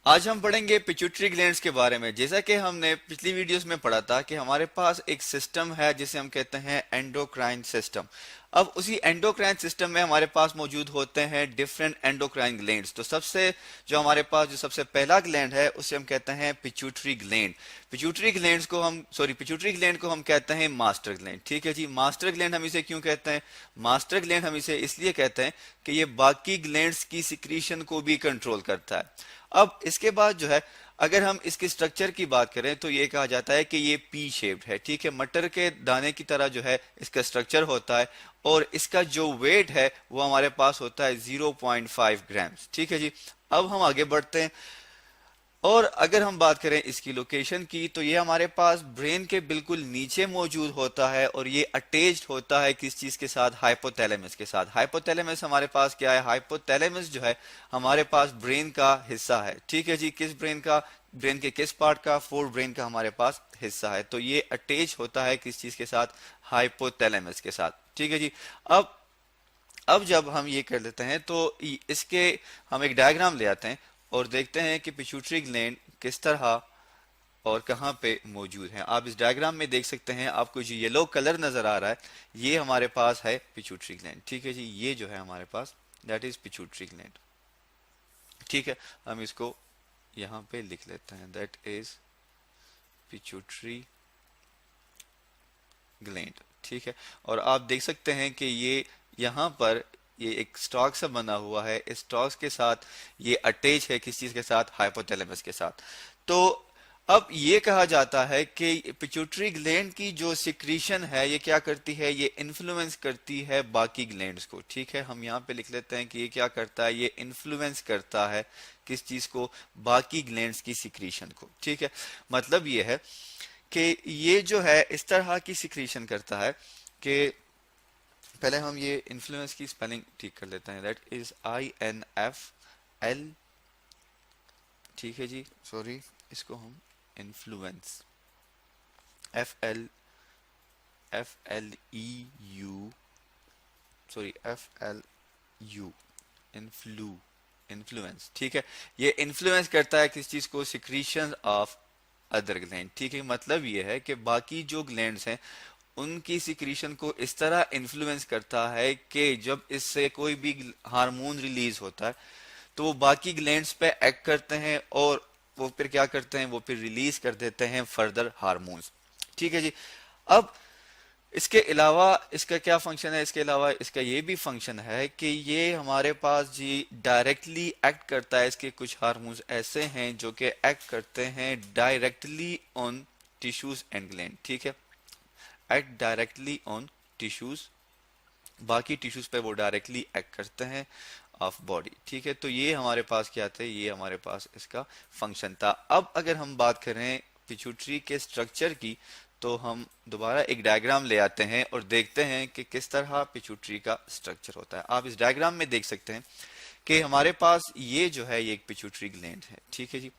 आज हम पढ़ेंगे पिट्यूटरी ग्लैंड्स के बारे में। जैसा कि हमने पिछली वीडियोस में पढ़ा था कि हमारे पास एक सिस्टम है जिसे हम कहते हैं एंडोक्राइन सिस्टम। अब उसी एंडोक्राइन सिस्टम में हमारे पास मौजूद होते हैं डिफरेंट एंडोक्राइन ग्लैंड्स। तो सबसे पहला ग्लैंड है उसे हम कहते हैं पिट्यूटरी ग्लैंड। पिट्यूटरी ग्लैंड को हम कहते हैं मास्टर ग्लैंड। ठीक है जी, मास्टर ग्लैंड हम इसे क्यों कहते हैं? मास्टर ग्लैंड हम इसे इसलिए कहते हैं कि ये बाकी ग्लैंड्स की सिक्रीशन को भी कंट्रोल करता है। अब इसके बाद जो है, अगर हम इसके स्ट्रक्चर की बात करें तो ये कहा जाता है कि ये पी शेप्ड है। ठीक है, मटर के दाने की तरह जो है इसका स्ट्रक्चर होता है और इसका जो वेट है वो हमारे पास होता है 0.5 ग्राम्स। ठीक है जी, अब हम आगे बढ़ते हैं और अगर हम बात करें इसकी लोकेशन की तो ये हमारे पास ब्रेन के बिल्कुल नीचे मौजूद होता है और ये अटैच्ड होता है किस चीज के साथ? हाइपोथैलेमस के साथ। हाइपोथैलेमस हमारे पास क्या है? हाइपोथैलेमस जो है हमारे पास ब्रेन का हिस्सा है। ठीक है जी, किस ब्रेन का? ब्रेन के किस पार्ट का? फोर ब्रेन का हमारे पास हिस्सा है। तो ये अटैच होता है किस चीज के साथ? हाइपोथैलेमस के साथ। ठीक है जी, अब अब जब हम ये कर लेते हैं तो इसके हम एक डायग्राम ले आते हैं और देखते हैं कि पिट्यूटरी ग्लैंड किस तरह और कहाँ पे मौजूद है। आप इस डायग्राम में देख सकते हैं, आपको जो येलो कलर नजर आ रहा है ये हमारे पास है पिट्यूटरी ग्लैंड। ठीक है जी, ये जो है हमारे पास दैट इज पिट्यूटरी ग्लैंड। ठीक है, हम इसको यहाँ पे लिख लेते हैं, दैट इज पिट्यूटरी ग्लैंड। ठीक है, और आप देख सकते हैं कि ये यहाँ पर ये एक स्टॉक सा बना हुआ है। इस स्टॉक के साथ ये अटैच है किस चीज के साथ? हाइपोथैलेमस के साथ। तो अब ये कहा जाता है कि पिट्यूटरी ग्लैंड की जो सिक्रीशन है ये क्या करती है? ये इन्फ्लुएंस करती है बाकी ग्लैंड्स को। ठीक है, हम यहाँ पे लिख लेते हैं कि ये क्या करता है? ये इन्फ्लुएंस करता है किस चीज को? बाकी ग्लैंड्स की सिक्रीशन को। ठीक है, मतलब ये है कि ये जो है इस तरह की सिक्रीशन करता है कि पहले हम ये इन्फ्लुएंस की स्पेलिंग ठीक कर लेते हैं, दैट इज INFL। ठीक है जी, सॉरी, इसको हम इन्फ्लुएंस FLEU, सॉरी FLU, इन्फ्लू इन्फ्लुएंस। ठीक है, ये इन्फ्लुएंस करता है किस चीज को? Secretion of other gland. ठीक है, मतलब ये है कि बाकी जो ग्लैंड्स हैं उनकी सिक्रीशन को इस तरह इन्फ्लुएंस करता है कि जब इससे कोई भी हार्मोन रिलीज होता है तो वो बाकी ग्लैंड्स पे एक्ट करते हैं और वो फिर क्या करते हैं? वो फिर रिलीज कर देते हैं फर्दर हार्मोन्स। ठीक है जी, अब इसके अलावा इसका क्या फंक्शन है? इसके अलावा इसका ये भी फंक्शन है कि ये हमारे पास जी डायरेक्टली एक्ट करता है। इसके कुछ हार्मोन्स ऐसे हैं जो कि एक्ट करते हैं directly on tissues and gland. ठीक है, एक्ट डायरेक्टली ऑन टिश्यूज, बाकी टिश्यूज पे वो डायरेक्टली एक्ट करते हैं ऑफ बॉडी। ठीक है, तो ये हमारे पास क्या थे? ये हमारे पास इसका फंक्शन था। अब अगर हम बात करें पिट्यूटरी के स्ट्रक्चर की तो हम दोबारा एक डायग्राम ले आते हैं और देखते हैं कि किस तरह पिट्यूटरी का स्ट्रक्चर होता है। आप इस डायग्राम में देख सकते हैं कि हमारे पास ये जो है ये एक पिट्यूटरी ग्लैंड है। ठीक है जी,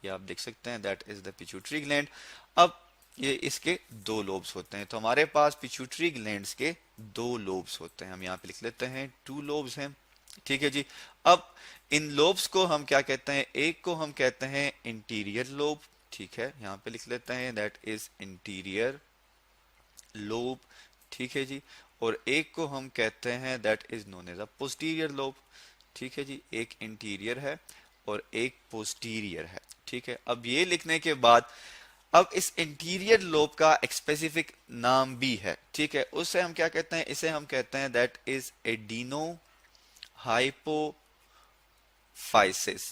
ये आप देख सकते हैं, that is the pituitary gland. अब ये इसके दो लोब्स होते हैं। तो हमारे पास पिट्यूटरी ग्लैंड्स के दो लोब्स होते हैं। हम यहाँ पे लिख लेते हैं 2 लोब्स हैं। ठीक है जी, अब इन लोब्स को हम क्या कहते हैं? एक को हम कहते हैं इंटीरियर लोब। ठीक है, यहाँ पे लिख लेते हैं दैट इज इंटीरियर लोब। ठीक है जी, और एक को हम कहते हैं that is known as a posterior lobe. ठीक है जी, एक इंटीरियर है और एक पोस्टीरियर है। ठीक है, अब ये लिखने के बाद अब इस इंटीरियर लोब का एक स्पेसिफिक नाम भी है। ठीक है, उससे हम क्या कहते हैं? इसे हम कहते हैं दैट इज एडिनो हाइपोफाइसिस।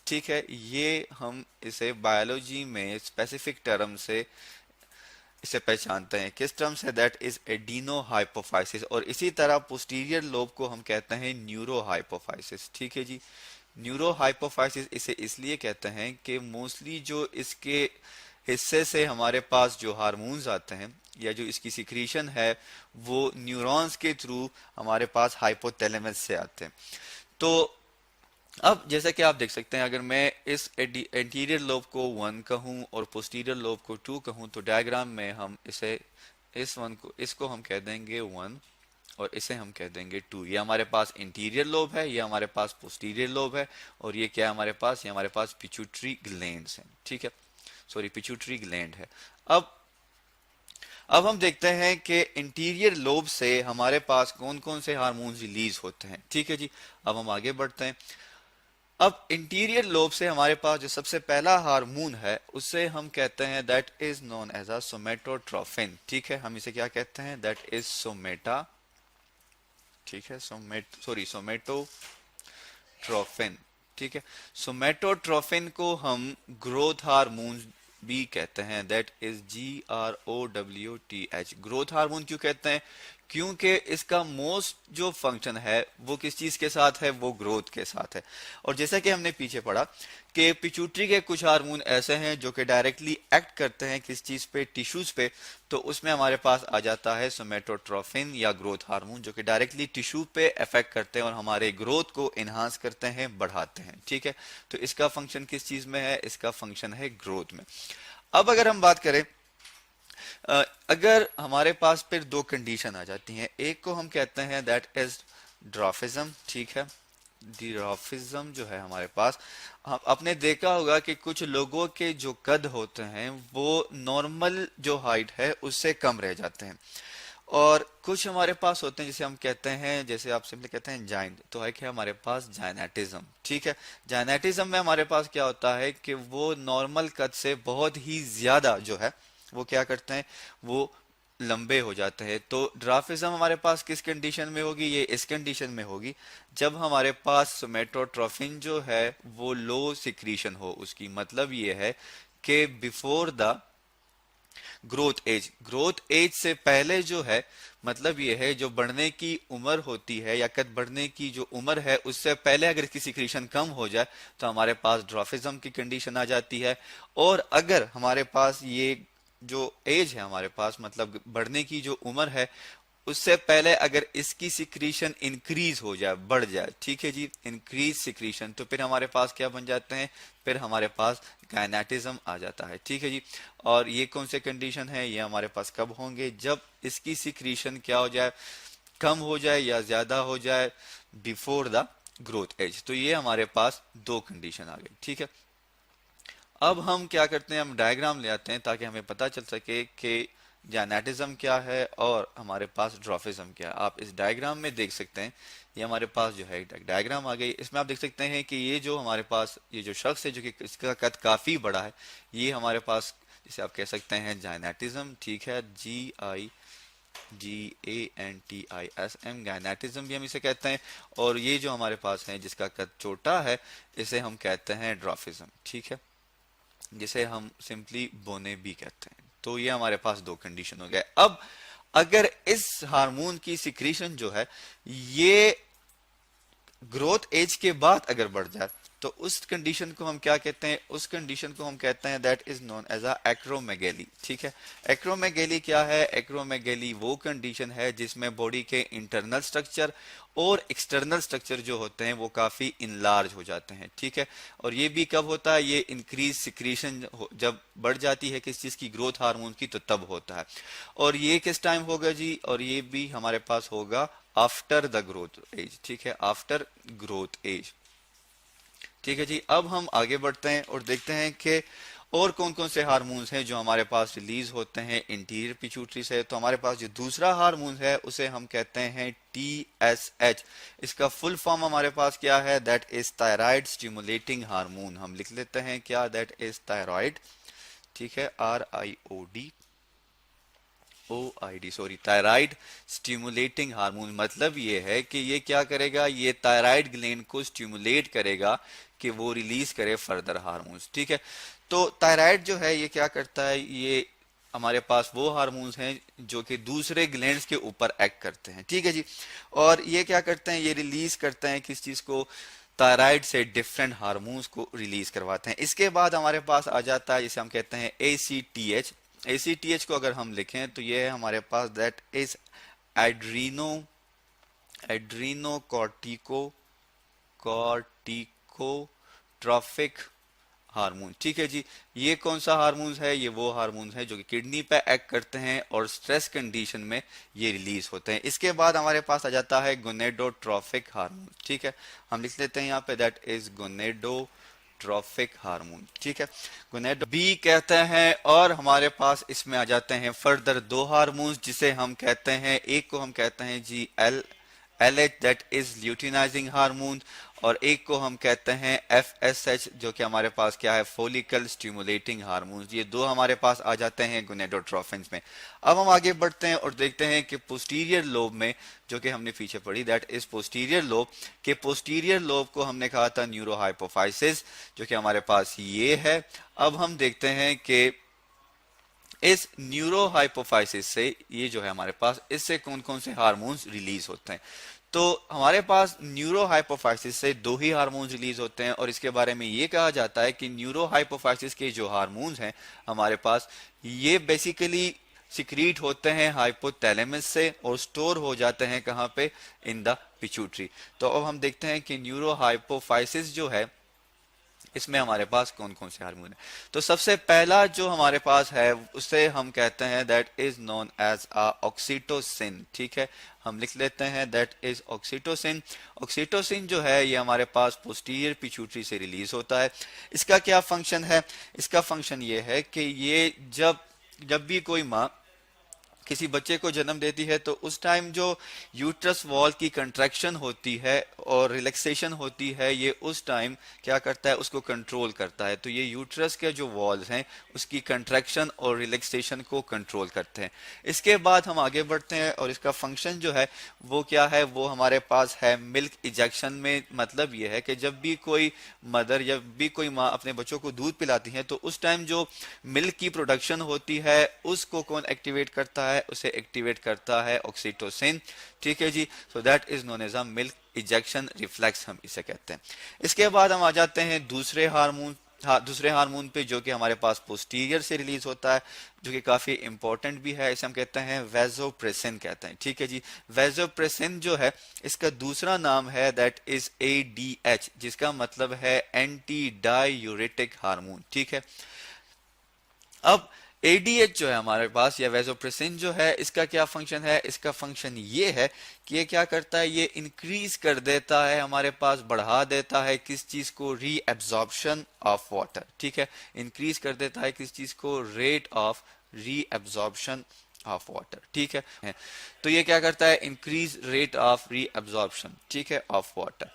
ठीक है, ये हम इसे बायोलॉजी में स्पेसिफिक टर्म से इसे पहचानते हैं। किस टर्म से? That is adeno hypophysis. और इसी तरह पोस्टीरियर लोब को हम कहते हैं न्यूरो हाइपोफाइसिस। ठीक है जी, न्यूरो हाइपोफाइसिस इसे इसलिए कहते हैं कि मोस्टली जो इसके हिस्से से हमारे पास जो हार्मोन्स आते हैं या जो इसकी सिक्रीशन है वो न्यूरॉन्स के थ्रू हमारे पास हाइपोथैलेमस से आते हैं। तो अब जैसा कि आप देख सकते हैं, अगर मैं इस एंटीरियर लोब को 1 कहूं और पोस्टीरियर लोब को 2 कहूं तो डायग्राम में हम इस वन को इसको हम कह देंगे 1 और इसे हम कह देंगे 2। ये हमारे पास इंटीरियर लोब है, ये हमारे पास पोस्टीरियर लोब है, और ये क्या है हमारे पास, ये हमारे पास पिट्यूटरी ग्लैंड्स हैं, ठीक है, सॉरी पिट्यूटरी ग्लैंड है। अब अब हम देखते हैं कि इंटीरियर लोब से हमारे पास कौन कौन से हार्मोन्स रिलीज होते हैं, ठीक है जी। अब हम आगे बढ़ते हैं। अब इंटीरियर लोब से हमारे पास जो सबसे पहला हार्मोन है उसे हम कहते हैं that is known as a somatotrophin, ठीक है, हम इसे क्या कहते हैं, दैट इज सोमेटा, ठीक है, सोमेटोट्रोफिन, ठीक है। सोमेटोट्रोफिन को हम ग्रोथ हार्मोन भी कहते हैं, that is GROWTH। Growth hormone क्यों कहते हैं, क्योंकि इसका मोस्ट जो फंक्शन है वो किस चीज के साथ है, वो ग्रोथ के साथ है। और जैसा कि हमने पीछे पढ़ा कि पिट्यूटरी के कुछ हार्मोन ऐसे हैं जो कि डायरेक्टली एक्ट करते हैं किस चीज पे, टिश्यूज पे, तो उसमें हमारे पास आ जाता है सोमेटोट्रोफिन या ग्रोथ हार्मोन, जो कि डायरेक्टली टिश्यू पे इफेक्ट करते हैं और हमारे ग्रोथ को इनहांस करते हैं, बढ़ाते हैं, ठीक है। तो इसका फंक्शन किस चीज में है, इसका फंक्शन है ग्रोथ में। अब अगर हम बात करें, अगर हमारे पास फिर दो कंडीशन आ जाती हैं, एक को हम कहते हैं दैट इज ड्रॉफिज्म, ठीक है। ड्रॉफिज्म जो है हमारे पास, आपने देखा होगा कि कुछ लोगों के जो कद होते हैं वो नॉर्मल जो हाइट है उससे कम रह जाते हैं, और कुछ हमारे पास होते हैं जिसे हम कहते हैं, जैसे आप सिंपली कहते हैं जाइंट, तो है कि हमारे पास जाइनेटिज्म, ठीक है। जाइनेटिज्म में हमारे पास क्या होता है कि वो नॉर्मल कद से बहुत ही ज्यादा जो है वो क्या करते हैं, वो लंबे हो जाते हैं। तो ड्राफिज्म हमारे पास किस कंडीशन में होगी, ये इस कंडीशन में होगी जब हमारे पास सोमेटोट्रोफिन जो है वो लो सिक्रीशन हो, उसकी मतलब ये है कि before the growth age, growth age से पहले जो है, मतलब ये है जो बढ़ने की उम्र होती है या कद बढ़ने की जो उम्र है उससे पहले अगर इसकी सिक्रीशन कम हो जाए तो हमारे पास ड्रॉफिज्म की कंडीशन आ जाती है। और अगर हमारे पास ये जो एज है हमारे पास, मतलब बढ़ने की जो उम्र है, उससे पहले अगर इसकी सिक्रीशन इंक्रीज हो जाए, बढ़ जाए, ठीक है जी, इंक्रीज सिक्रीशन, तो फिर हमारे पास क्या बन जाते हैं, फिर हमारे पास गायनेटिज्म आ जाता है, ठीक है जी। और ये कौन से कंडीशन है, ये हमारे पास कब होंगे, जब इसकी सिक्रीशन क्या हो जाए, कम हो जाए या ज्यादा हो जाए बिफोर द ग्रोथ एज। तो ये हमारे पास दो कंडीशन आ गई, ठीक है। अब हम क्या करते हैं, हम डायग्राम ले आते हैं ताकि हमें पता चल सके कि जेनेटिज्म क्या है और हमारे पास ड्रॉफिज्म क्या है। आप इस डायग्राम में देख सकते हैं, ये हमारे पास जो है डायग्राम आ गई, इसमें आप देख सकते हैं कि ये जो हमारे पास ये जो शख्स है जो कि इसका कद काफी बड़ा है, ये हमारे पास जिसे आप कह सकते हैं जाइनेटिज्म, ठीक है, GIGANTISM, गायनेटिज्म भी हम इसे कहते हैं। और ये जो हमारे पास है जिसका कद छोटा है, इसे हम कहते हैं ड्रॉफिज्म, ठीक है, जिसे हम सिंपली बोने भी कहते हैं। तो ये हमारे पास दो कंडीशन हो गए। अब अगर इस हार्मोन की सिक्रीशन जो है ये ग्रोथ एज के बाद अगर बढ़ जाए तो उस कंडीशन को हम क्या कहते हैं, उस कंडीशन को हम कहते हैं that is known as a acromegaly, ठीक है। एक्रोमेगेली क्या है, एक्रोमेगेली वो कंडीशन है जिसमें बॉडी के इंटरनल स्ट्रक्चर और एक्सटर्नल स्ट्रक्चर जो होते हैं वो काफी इनलार्ज हो जाते हैं, ठीक है। और ये भी कब होता है, ये इंक्रीज सिक्रीशन जब बढ़ जाती है किस चीज की, ग्रोथ हार्मोन की, तो तब होता है। और ये किस टाइम होगा जी, और ये भी हमारे पास होगा आफ्टर द ग्रोथ एज, ठीक है, आफ्टर ग्रोथ एज, ठीक है जी। अब हम आगे बढ़ते हैं और देखते हैं कि और कौन कौन से हार्मोन्स हैं जो हमारे पास रिलीज होते हैं इंटीरियर पिट्यूटरी से। तो हमारे पास जो दूसरा हार्मोन है उसे हम कहते हैं TSH। इसका फुल फॉर्म हमारे पास क्या है, that is thyroid stimulating hormone. हम लिख लेते हैं क्या, दैट इज थायराइड, ठीक है, RIOD sorry, thyroid stimulating hormone. मतलब ये है कि ये क्या करेगा, ये थायराइड ग्लैंड को स्टिमुलेट करेगा कि वो रिलीज करे फर्दर हार्मोन्स, ठीक है। तो थायराइड जो है ये क्या करता है, ये हमारे पास वो हार्मोन्स हैं जो कि दूसरे ग्लैंड्स के ऊपर एक्ट करते हैं, ठीक है जी। और ये क्या करते हैं, ये रिलीज करते हैं किस चीज को, थायराइड से डिफरेंट हार्मोन्स को रिलीज करवाते हैं। इसके बाद हमारे पास आ जाता है जिसे हम कहते हैं ACTH। ACTH को अगर हम लिखें तो ये है हमारे पास that is adreno adreno cortico corticotrophic hormone. ठीक है जी, ये कौन सा हार्मोन्स है? ये वो हार्मोन्स है जो कि किडनी पे एक्ट करते हैं और स्ट्रेस कंडीशन में ये रिलीज होते हैं। इसके बाद हमारे पास आ जाता है गोनेडोट्रोफिक हार्मोन। ठीक है, हम लिख लेते हैं यहाँ पे दैट इज गोनेडोट्रोफिक हार्मोन। ठीक है, गोनेडो बी कहते हैं। और हमारे पास इसमें आ जाते हैं फर्दर दो हार्मोन्स जिसे हम कहते हैं, एक को हम कहते हैं जी LH that is luteinizing hormone, और एक को हम कहते हैं FSH जो कि हमारे पास क्या है, फोलिकल स्टिमुलेटिंग हार्मोन्स। ये दो हमारे पास आ जाते हैं गोनेडोट्रोफिन्स में। अब हम आगे बढ़ते हैं और देखते हैं कि पोस्टीरियर लोब में, जो कि हमने पीछे पढ़ी दैट इज पोस्टीरियर लोब, के पोस्टीरियर लोब को हमने कहा था न्यूरोहाइपोफाइसिस, जो कि हमारे पास ये है। अब हम देखते हैं कि इस न्यूरोहाइपोफाइसिस से, ये जो है हमारे पास, इससे कौन कौन से हार्मोन्स रिलीज होते हैं। तो हमारे पास न्यूरोहाइपोफाइसिस से दो ही हार्मोन्स रिलीज होते हैं, और इसके बारे में ये कहा जाता है कि न्यूरोहाइपोफाइसिस के जो हार्मोन्स हैं हमारे पास, ये बेसिकली सिक्रीट होते हैं हाइपोथैलेमस से और स्टोर हो जाते हैं कहाँ पे, इन द पिट्यूटरी। तो अब हम देखते हैं कि न्यूरोहाइपोफाइसिस जो है इसमें हमारे पास कौन कौन से हार्मोन है। तो सबसे पहला जो हमारे पास है उसे हम कहते हैं that is known as oxytocin. ठीक है, हम लिख लेते हैं दैट इज ऑक्सीटोसिन। ऑक्सीटोसिन जो है ये हमारे पास पोस्टीरियर पिट्यूटरी से रिलीज होता है। इसका क्या फंक्शन है? इसका फंक्शन ये है कि ये जब भी कोई माँ किसी बच्चे को जन्म देती है तो उस टाइम जो यूट्रस वॉल की कंट्रैक्शन होती है और रिलैक्सेशन होती है, ये उस टाइम क्या करता है, उसको कंट्रोल करता है। तो ये यूट्रस के जो वॉल्स हैं उसकी कंट्रैक्शन और रिलैक्सेशन को कंट्रोल करते हैं। इसके बाद हम आगे बढ़ते हैं और इसका फंक्शन जो है वो क्या है, वो हमारे पास है मिल्क इजेक्शन में। मतलब ये है कि जब भी कोई मदर, जब भी कोई माँ अपने बच्चों को दूध पिलाती है तो उस टाइम जो मिल्क की प्रोडक्शन होती है उसको कौन एक्टिवेट करता है, उसे एक्टिवेट करता है ऑक्सीटोसिन। ठीक है जी, so that is known as a milk ejection reflex, हम इसे कहते हैं। इसके बाद हम आ जाते हैं दूसरे हार्मोन पे जो कि हमारे पास पोस्टीरियर से रिलीज होता है, जो कि काफी इंपॉर्टेंट भी है। इसे हम कहते हैं वैसोप्रेसिन कहते हैं। ठीक है जी, वैसोप्रेसिन जो है इसका दूसरा नाम है दैट इज ADH, जिसका मतलब है एंटी डायूरेटिक हार्मोन। ठीक है, अब ADH जो है हमारे पास, या वैसोप्रेसिन जो है, इसका क्या फंक्शन है? इसका फंक्शन ये है कि ये क्या करता है, ये इंक्रीज कर देता है, हमारे पास बढ़ा देता है किस चीज को, रीएब्जॉर्प्शन ऑफ वाटर। ठीक है, इंक्रीज कर देता है किस चीज को, rate of reabsorption of water. ठीक है, तो ये क्या करता है, इंक्रीज रेट ऑफ रीएब्जॉर्प्शन, ठीक है, ऑफ वाटर।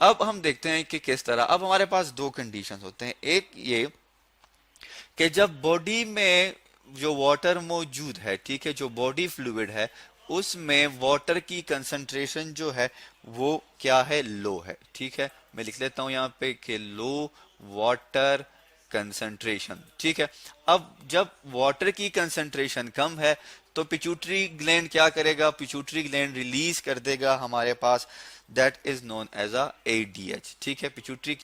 अब हम देखते हैं कि किस तरह, अब हमारे पास दो कंडीशंस होते हैं। एक ये कि जब बॉडी में जो वाटर मौजूद है, ठीक है, जो बॉडी फ्लूइड है उसमें वाटर की कंसंट्रेशन जो है वो क्या है, लो है। ठीक है, मैं लिख लेता हूं यहाँ पे कि लो वाटर कंसंट्रेशन। ठीक है, अब जब वाटर की कंसंट्रेशन कम है तो पिट्यूटरी ग्लैंड क्या करेगा, पिट्यूटरी ग्लैंड रिलीज कर देगा हमारे पास that is known as a ADH। ठीक है, पिट्यूटरी